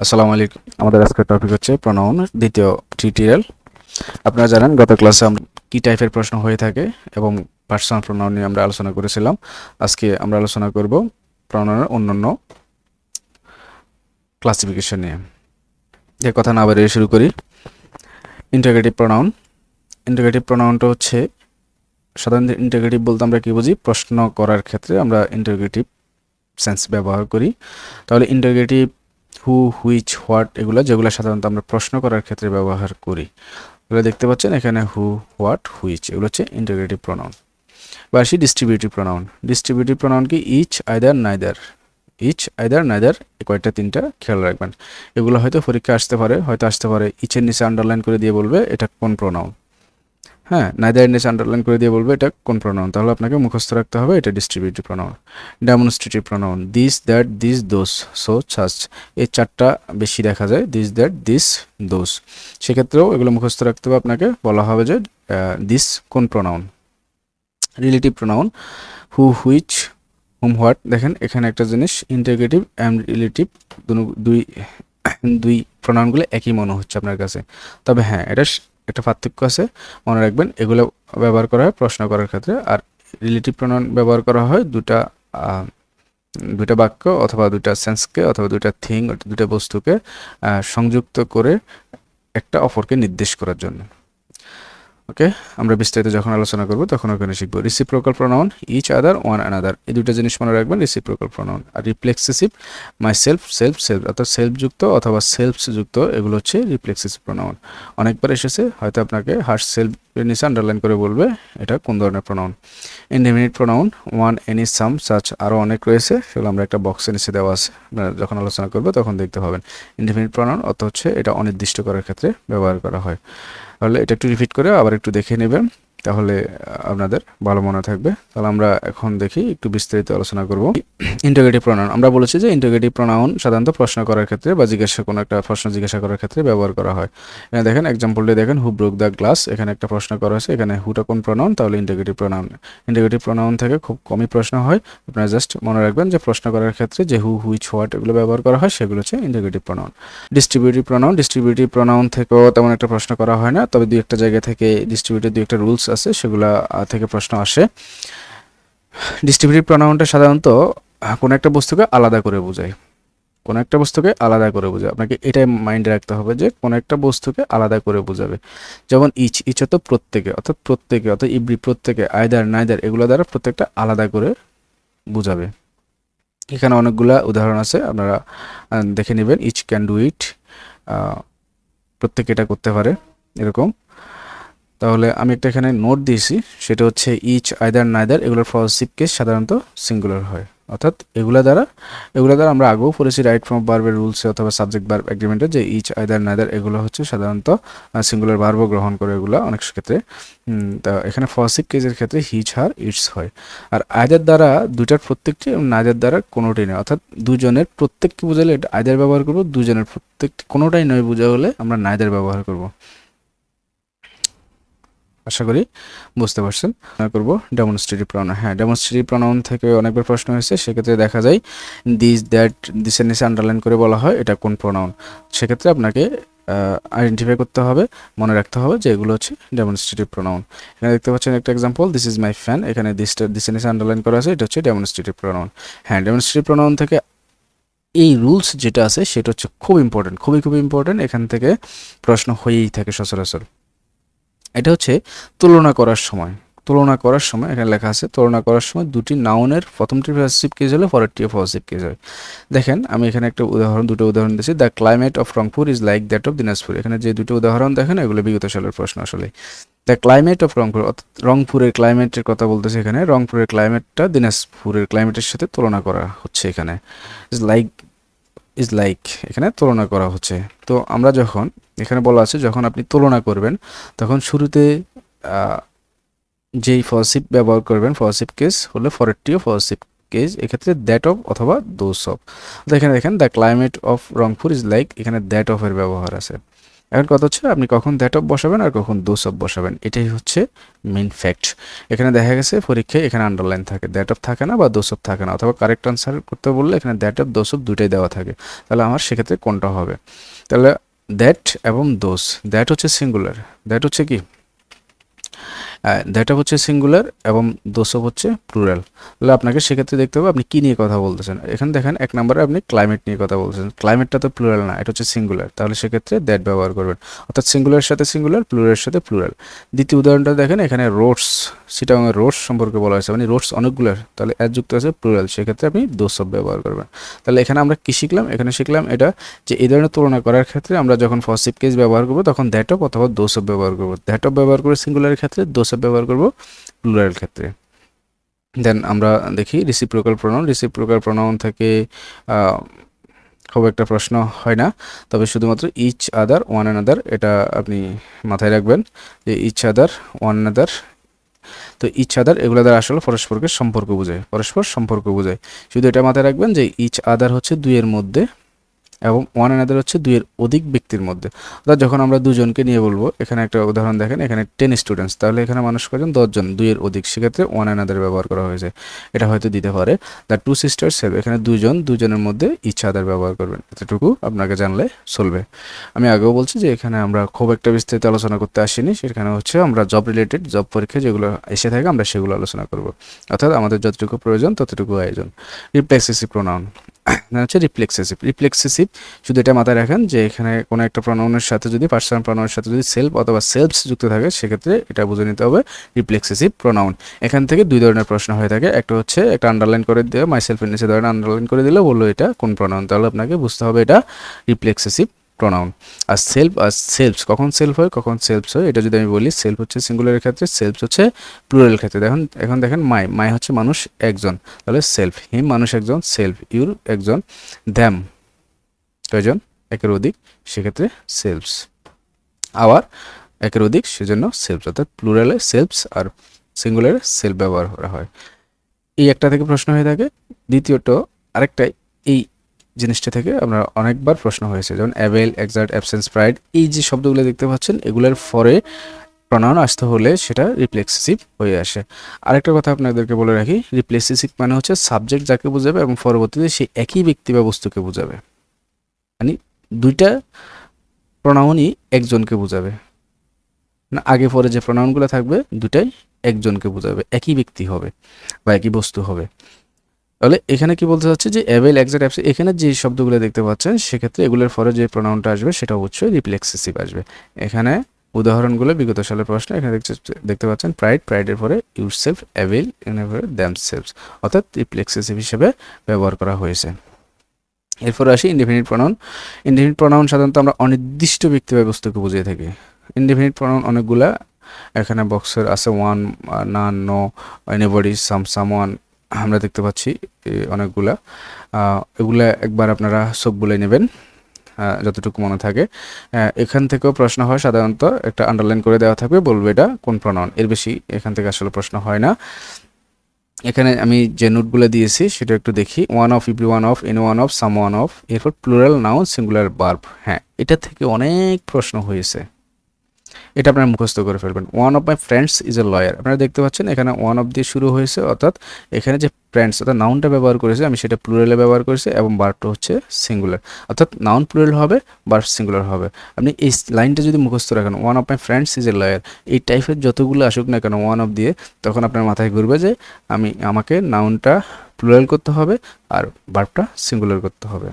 আসসালামু আলাইকুম। আমাদের আজকের টপিক হচ্ছে প্রনাউন দ্বিতীয় টিউটোরিয়াল। আপনারা জানেন গত ক্লাসে আমরা কি টাইপের প্রশ্ন হয়ে থাকে এবং পার্সোনাল প্রনাউন নিয়ে আমরা আলোচনা করেছিলাম। আজকে আমরা আলোচনা করব প্রনাউনের অন্যান্য ক্লাসিফিকেশন নিয়ে। যে কথা না বাড়িয়ে শুরু করি। Interrogative pronoun. ইন্টারোগেটিভ প্রনাউনটা হচ্ছে সাধারণত ইন্টারোগেটিভ বলতে আমরা কি বুঝি? প্রশ্ন করার ক্ষেত্রে আমরা ইন্টারোগেটিভ সেন্স ব্যবহার করি। তাহলে ইন্টারোগেটিভ হু, হুইচ, হোয়াট এগুলো যেগুলো সাধারণত আমরা প্রশ্ন করার ক্ষেত্রে ব্যবহার করি। এগুলো দেখতে পাচ্ছেন এখানে হু, হোয়াট, হুইচ এগুলো হচ্ছে ইন্টারোগেটিভ প্রনাউন। বা আসি ডিস্ট্রিবিউটিভ প্রনাউন। ডিস্ট্রিবিউটিভ প্রনাউন কি? Each, either, neither. Each, either, neither কয়েকটা তিনটা খেয়াল রাখবেন। এগুলো হয়তো পরীক্ষা আসতে পারে, হয়তো আসতে পারে ইচের নিচে আন্ডারলাইন করে দিয়ে বলবে এটা কোন প্রনাউন। হ্যাঁ, নাইদার নিচে আন্ডারলাইন করে দিয়ে বলবে এটা কোন প্রনাউন। তাহলে আপনাকে মুখস্থ রাখতে হবে এটা distributive pronoun. Demonstrative pronoun this, that, this, those, so, such. এই চারটা বেশি দেখা যায়, দিস, দ্যাট, দিস, দোস। সেক্ষেত্রেও এগুলো মুখস্থ রাখতে হবে আপনাকে। বলা হবে যে দিস কোন pronoun. Relative pronoun who, which, hmm, what. দেখেন এখানে একটা জিনিস, ইন্টারোগেটিভ অ্যান্ড রিলেটিভ দুই দুই প্রনাউনগুলো একই মনে হচ্ছে আপনার কাছে, তবে হ্যাঁ একটা পার্থক্য আছে। মনে রাখবেন এগুলো ব্যবহার করা হয় প্রশ্ন করার ক্ষেত্রে, আর রিলেটিভ প্রনাউন ব্যবহার করা হয় দুইটা বাক্য অথবা দুইটা সেন্সকে অথবা দুইটা থিং, দুইটা বস্তুকে সংযুক্ত করে একটা অপরকে নির্দেশ করার জন্য। ওকে, আমরা বিস্তারিত যখন আলোচনা করব তখন ওখানে শিখবো। Reciprocal pronoun each other, one another, এই দুইটা জিনিস মনে রাখবেন, রিসিপ্রোকাল প্রনাউন। আর reflexive myself, self, self অর্থাৎ সেলফ যুক্ত অথবা সেলফস যুক্ত এগুলো হচ্ছে রিফ্লেক্সিভ প্রনাউন। অনেকবার এসেছে, হয়তো আপনাকে হার্শ সেলফের নিচে আন্ডারলাইন করে বলবে এটা কোন ধরনের pronoun. Indefinite pronoun one, any, some, such আরও অনেক রয়েছে, সেগুলো আমরা একটা বক্সের নিচে দেওয়া আছে, যখন আলোচনা করবো তখন দেখতে পাবেন। ইনডেফিনিট প্রনাউন অর্থ হচ্ছে এটা অনির্দিষ্ট করার ক্ষেত্রে ব্যবহার করা হয়। তাহলে এটা একটু রিপিট করে আবার একটু দেখে নেবেন, তাহলে আপনাদের ভালো মনে থাকবে। তাহলে আমরা এখন দেখি একটু বিস্তারিত আলোচনা করব। ইন্টারোগেটিভ প্রনাউন আমরা বলেছি যে ইন্টারোগেটিভ প্রনাউন সাধারণত প্রশ্ন করার ক্ষেত্রে বা কোনো একটা প্রশ্ন জিজ্ঞাসা করার ক্ষেত্রে ব্যবহার করা হয়। এখানে দেখেন এক্সাম্পলটি দেখেন, হু ব্রোক দ্য গ্লাস। এখানে একটা প্রশ্ন করা হয়েছে, এখানে হুটা কোন প্রনাউন, তাহলে ইন্টারোগেটিভ প্রনাউন। ইন্টারোগেটিভ প্রনাউন থেকে খুব কমই প্রশ্ন হয়, আপনারা জাস্ট মনে রাখবেন যে প্রশ্ন করার ক্ষেত্রে যে হু, হুইচ, হোয়াট এগুলো ব্যবহার করা হয় সেগুলো হচ্ছে interrogative pronoun. Distributive pronoun. Distributive pronoun থেকেও তেমন একটা প্রশ্ন করা হয় না, তবে দুই একটা জায়গা থেকে ডিস্ট্রিবিউটিভ দুই একটা রুলস আছে, সেগুলা থেকে প্রশ্ন আসে। ডিস্ট্রিবিউটিভ প্রনাউনটা সাধারণত কোনো একটা বস্তুকে আলাদা করে বোঝায়, কোনো একটা বস্তুকে আলাদা করে বোঝায়। আপনাকে এটাই মাইন্ডে রাখতে হবে যে কোনো একটা বস্তুকে আলাদা করে বোঝাবে। যেমন ইচ, ইচ অর্থ প্রত্যেকে, অর্থাৎ ইভরি, প্রত্যেকে, আইদার, নাইদার এগুলো দ্বারা প্রত্যেকটা আলাদা করে বোঝাবে। এখানে অনেকগুলা উদাহরণ আছে, আপনারা দেখে নেবেন। ইচ ক্যান ডু ইট, প্রত্যেকে এটা করতে পারে, এরকম। তাহলে আমি একটা এখানে নোট দিয়েছি, সেটা হচ্ছে ইচ, আইদার, নাইদার এগুলোর পজিটিভ কেস সাধারণত সিঙ্গুলার হয়, অর্থাৎ এগুলা দ্বারা আমরা আগেও পড়েছি রাইট ফ্রম ভার্বের রুলসে অথবা সাবজেক্ট ভার্ব এগ্রিমেন্টে, যে ইচ, আইদার, নাইদার এগুলো হচ্ছে সাধারণত সিঙ্গুলার ভার্বও গ্রহণ করে এগুলো অনেক ক্ষেত্রে। তা এখানে পজিটিভ কেসের ক্ষেত্রে হিচ, হার, ইটস হয়। আর আইদার দ্বারা দুইটার প্রত্যেকটি এবং নাইদার দ্বারা কোনোটাই নয়, অর্থাৎ দুজনের প্রত্যেককে বোঝালে এটা আইদার ব্যবহার করবো, দুজনের প্রত্যেকটি কোনোটাই নয় বোঝা হলে আমরা নাইদার ব্যবহার করব। আশা করি বুঝতে পারছেন। করব ডেমনস্ট্রেটিভ প্রনাউন। হ্যাঁ, ডেমনস্ট্রেটিভ প্রনাউন থেকে অনেকবার প্রশ্ন হয়েছে, সেক্ষেত্রে দেখা যায় দিস, দ্যাট, দিসের নিচে আন্ডারলাইন করে বলা হয় এটা কোন প্রনাউন। সেক্ষেত্রে আপনাকে আইডেন্টিফাই করতে হবে, মনে রাখতে হবে যে এগুলো হচ্ছে ডেমনস্ট্রেটিভ প্রনাউন। এখানে দেখতে পাচ্ছেন একটা example, this is my fan. এখানে দিসের নিচে আন্ডারলাইন করা আছে, এটা হচ্ছে ডেমনস্ট্রেটিভ প্রনাউন। হ্যাঁ, ডেমনস্ট্রেটিভ প্রনাউন থেকে এই রুলস যেটা আছে সেটা হচ্ছে খুব ইম্পর্টেন্ট, খুবই ইম্পর্টেন্ট। এখান থেকে প্রশ্ন হয়েই থাকে সচরাচর। এটা হচ্ছে তুলনা করার সময় এখানে লেখা আছে তুলনা করার সময় দুটি নাউনের প্রথমটি পজিটিভ কেস হলে পরেরটিও পজিটিভ কেস হয়। দেখেন আমি এখানে একটা দুটো উদাহরণ দিয়েছি। The climate of Rangpur is like that of Dinajpur. এখানে যে দুটো উদাহরণ দেখেন এগুলো বিগত সালের প্রশ্ন আসলে। দ্য ক্লাইমেট অফ রংপুর, রংপুরের ক্লাইমেটের কথা বলতেছে এখানে, রংপুরের ক্লাইমেটটা দিনাজপুরের ক্লাইমেটের সাথে তুলনা করা হচ্ছে এখানে। ইজ লাইক এখানে তুলনা করা হচ্ছে। তো আমরা যখন এখানে বলা আছে যখন আপনি তুলনা করবেন তখন শুরুতে যেই পজিটিভ ব্যবহার করবেন, পজিটিভ কেস হলে পরেরটিও পজিটিভ কেস, এক্ষেত্রে দ্যাট অফ অথবা দোজ অফ। এখানে দেখেন the climate of Rangpur is like, এখানে দ্যাট অফ এর ব্যবহার আছে। এখন কথা হচ্ছে আপনি কখন দ্যাট অফ বসাবেন আর কখন দোজ অফ বসাবেন, এটাই হচ্ছে মেইন ফ্যাক্ট। এখানে দেখা গেছে পরীক্ষায় এখানে আন্ডারলাইন থাকে, দ্যাট অফ থাকে না বা দোজ অফ থাকে না, অথবা কারেক্ট আনসার করতে বললে এখানে দ্যাট অফ দোজ অফ দুটাই দেওয়া থাকে। তাহলে আমার সেক্ষেত্রে কোনটা হবে? তাহলে দ্যাট এবং দোজ, দ্যাট হচ্ছে সিঙ্গুলার, দ্যাট হচ্ছে কি দ্যাট হচ্ছে সিঙ্গুলার এবং দোজ অফ হচ্ছে প্লুরাল। তাহলে আপনাকে সেক্ষেত্রে দেখতে হবে আপনি কী নিয়ে কথা বলতেছেন। এখানে দেখেন 1 নম্বরে আপনি ক্লাইমেট নিয়ে কথা বলতেছেন, ক্লাইমেটটা তো প্লুরাল না, এটা হচ্ছে সিঙ্গুলার, তাহলে সেক্ষেত্রে দ্যাট ব্যবহার করবেন, অর্থাৎ সিঙ্গুলারের সাথে সিঙ্গুলার, প্লুরালের সাথে প্লুরাল। দ্বিতীয় উদাহরণটা দেখেন, এখানে রোডস, চিটাগাংয়ের রোডস সম্পর্কে বলা হয়েছে, মানে রোডস অনেকগুলোর, তাহলে এর যুক্ত আছে প্লুরাল, সেক্ষেত্রে আপনি দোজ অফ ব্যবহার করবেন। তাহলে এখানে আমরা কী শিখলাম? এখানে শিখলাম এটা যে এই ধরনের তুলনা করার ক্ষেত্রে আমরা যখন পজিটিভ কেস ব্যবহার করবো তখন দ্যাট অফ অথবা দোজ অফ ব্যবহার করবো, দ্যাট অফ ব্যবহার করে সিঙ্গুলারের ক্ষেত্রে, দোজ অফ ব্যবহার করবো প্লুরাল ক্ষেত্রে। দেন আমরা দেখি রিসিপ্রোকাল প্রোনাউন। রিসিপ্রোকাল প্রোনাউন থেকে খুব একটা প্রশ্ন হয় না, তবে শুধুমাত্র ইচ আদার, ওয়ান অ্যানাদার, এটা আপনি মাথায় রাখবেন যে ইচ আদার, ওয়ান অ্যানাদার। তো ইচ আদার এগুলো দ্বারা আসলে পরস্পরকে সম্পর্ক বোঝায়, পরস্পর সম্পর্ক বোঝায়। শুধু এটা মাথায় রাখবেন যে ইচ আদার হচ্ছে দুইয়ের মধ্যে এবং ওয়ান অ্যানাদার হচ্ছে দুইয়ের অধিক ব্যক্তির মধ্যে। অর্থাৎ যখন আমরা দুজনকে নিয়ে বলবো, এখানে একটা উদাহরণ দেখেন, এখানে 10 স্টুডেন্টস, তাহলে এখানে মানুষ কয়জন? 10 জন, দুইয়ের অধিক, সেক্ষেত্রে ওয়ান অ্যানাদার ব্যবহার করা হয়েছে। এটা হয়তো দিতে পারে দ্য টু সিস্টার্স হেল্প, এখানে দুজন, দুজনের মধ্যে ইচ আদার ব্যবহার করবেন, এতটুকু আপনাকে জানলে চলবে। আমি আগেও বলছি যে এখানে আমরা খুব একটা বিস্তারিত আলোচনা করতে আসিনি, সেখানে হচ্ছে আমরা জব রিলেটেড, জব পরীক্ষা যেগুলো এসে থাকে আমরা সেগুলো আলোচনা করব, অর্থাৎ আমাদের যতটুকু প্রয়োজন ততটুকু আয়োজন। রিপ্লেক্সিভ প্রোনাউন হচ্ছে রিফ্লেক্সিভ। রিফ্লেক্সিভ শুধু এটা মাথায় রাখেন যে এখানে কোনো একটা প্রোনাউনের সাথে যদি, পার্সোনাল প্রোনাউনের সাথে যদি সেলফ অথবা সেলফস যুক্ত থাকে, সেক্ষেত্রে এটা বুঝে নিতে হবে রিফ্লেক্সিভ প্রোনাউন। এখান থেকে দুই ধরনের প্রশ্ন হয়ে থাকে, একটা হচ্ছে একটা আন্ডারলাইন করে দিয়ে মাই সেলফের নিচে ধরেন আন্ডারলাইন করে দিলে বললো এটা কোন প্রোনাউন, তাহলে আপনাকে বুঝতে হবে এটা রিফ্লেক্সিভ প্রোনাউন। আর সেলফ আর সেলফস, কখন সেলফ হয় কখন সেলফস হয়, এটা যদি আমি বলি, সেলফ হচ্ছে সিঙ্গুলারের ক্ষেত্রে, সেলফস হচ্ছে প্লুরালের ক্ষেত্রে। দেখুন এখন দেখেন মাই, মাই হচ্ছে মানুষ একজন, তাহলে সেলফ। হিম মানুষ একজন, সেলফ। ইউর একজন, দ্যাম কয়জন? একের অধিক, সেক্ষেত্রে সেলফস। আবার একের অধিক, সেজন্য সেলফস, অর্থাৎ প্লুরালে সেলফস আর সিঙ্গুলারে সেলফ ব্যবহার করা হয়। এই একটা থেকে প্রশ্ন হয়ে থাকে। দ্বিতীয়ত আরেকটা, এই জিনিসটা থেকে আমরা অনেকবার প্রশ্ন হয়েছে, যেমন অ্যাভেল, এক্সার্ট, অ্যাবসেন্স, প্রাইড, এই যে শব্দগুলো দেখতে পাচ্ছেন, এগুলোর পরে প্রনাউন আসতে হলে সেটা রিপ্লেক্সিভ হয়ে আসে। আরেকটা কথা আপনাদেরকে বলে রাখি, রিপ্লেক্সিভ মানে হচ্ছে সাবজেক্ট যাকে বোঝাবে এবং পরবর্তীতে সেই একই ব্যক্তি বা বস্তুকে বোঝাবে, মানে দুইটা প্রনাউনই একজনকে বোঝাবে না, আগে পরে যে প্রনাউনগুলো থাকবে দুটাই একজনকে বোঝাবে, একই ব্যক্তি হবে বা একই বস্তু হবে। তাহলে এখানে কি বলতে চাচ্ছে যে অ্যাভেল, এক্সাক্ট, অ্যাবসেন্ট, এখানে যে শব্দগুলো দেখতে পাচ্ছেন সেক্ষেত্রে এগুলোর পরে যে প্রোনাউনটা আসবে সেটা অবশ্যই রিফ্লেক্সিভ আসবে। এখানে উদাহরণগুলো বিগত সালের প্রশ্ন, এখানে দেখতে পাচ্ছেন প্রাইড, প্রাইডের পরে ইউরসেলফ, অ্যাভেল এর পরে দ্যামসেলফস, অর্থাৎ রিফ্লেক্সিভ হিসেবে ব্যবহার করা হয়েছে। এরপরে আসি ইনডিফিনিট প্রোনাউন। ইনডিফিনিট প্রোনাউন সাধারণত আমরা অনির্দিষ্ট ব্যক্তি বা বস্তুকে বুঝিয়ে থাকি। ইনডিফিনিট প্রোনাউন অনেকগুলা, এখানে বক্সের আছে ওয়ান, নান, নো, এনিবডি, সামওয়ান, আমরা দেখতে পাচ্ছি অনেকগুলা। এগুলা একবার আপনারা সব বলে নেবেন যতটুকু মনে থাকে। এখান থেকেও প্রশ্ন হয়, সাধারণত একটা আন্ডারলাইন করে দেওয়া থাকবে, বলবে এটা কোন প্রোনাউন, এর বেশি এখান থেকে আসলে প্রশ্ন হয় না। এখানে আমি যে নোটগুলো দিয়েছি সেটা একটু দেখি। One of, every one of, any one of, some one of, এরপর প্লুরাল নাউন, সিঙ্গুলার ভার্ব। হ্যাঁ, এটা থেকে অনেক প্রশ্ন হয়েছে, এটা আপনারা মুখস্থ করে ফেলবেন। One of my friends is a lawyer, আপনারা দেখতে পাচ্ছেন এখানে ওয়ান অফ দিয়ে শুরু হয়েছে, অর্থাৎ এখানে যে ফ্রেন্ডস অর্থাৎ নাউনটা ব্যবহার করেছে আমি সেটা প্লুরালে ব্যবহার করেছি এবং ভার্বটা হচ্ছে সিঙ্গুলার, অর্থাৎ নাউন প্লুরাল হবে, ভার্ব সিঙ্গুলার হবে। আপনি এই লাইনটা যদি মুখস্থ রাখেন, one of my friends is a lawyer, এই টাইপের যতগুলো আসুক না কেন ওয়ান অফ দিয়ে, তখন আপনার মাথায় ঘুরবে যে আমাকে নাউনটা প্লুরাল করতে হবে আর ভার্বটা সিঙ্গুলার করতে হবে।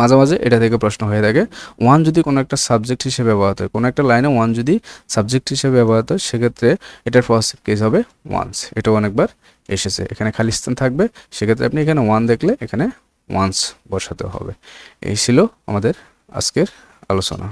মাঝে মাঝে এটা থেকে প্রশ্ন হয়ে থাকে, ওয়ান যদি কোনো একটা সাবজেক্ট হিসেবে ব্যবহৃত হয়, কোনো একটা লাইনে ওয়ান যদি সাবজেক্ট হিসেবে ব্যবহৃত হয়, সেক্ষেত্রে এটার পজিটিভ কেস হবে ওয়ান্স। এটাও অনেকবার এসেছে, এখানে খালি স্থান থাকবে, সেক্ষেত্রে আপনি এখানে ওয়ান দেখলে এখানে ওয়ান্স বসাতে হবে। এই ছিল আমাদের আজকের আলোচনা।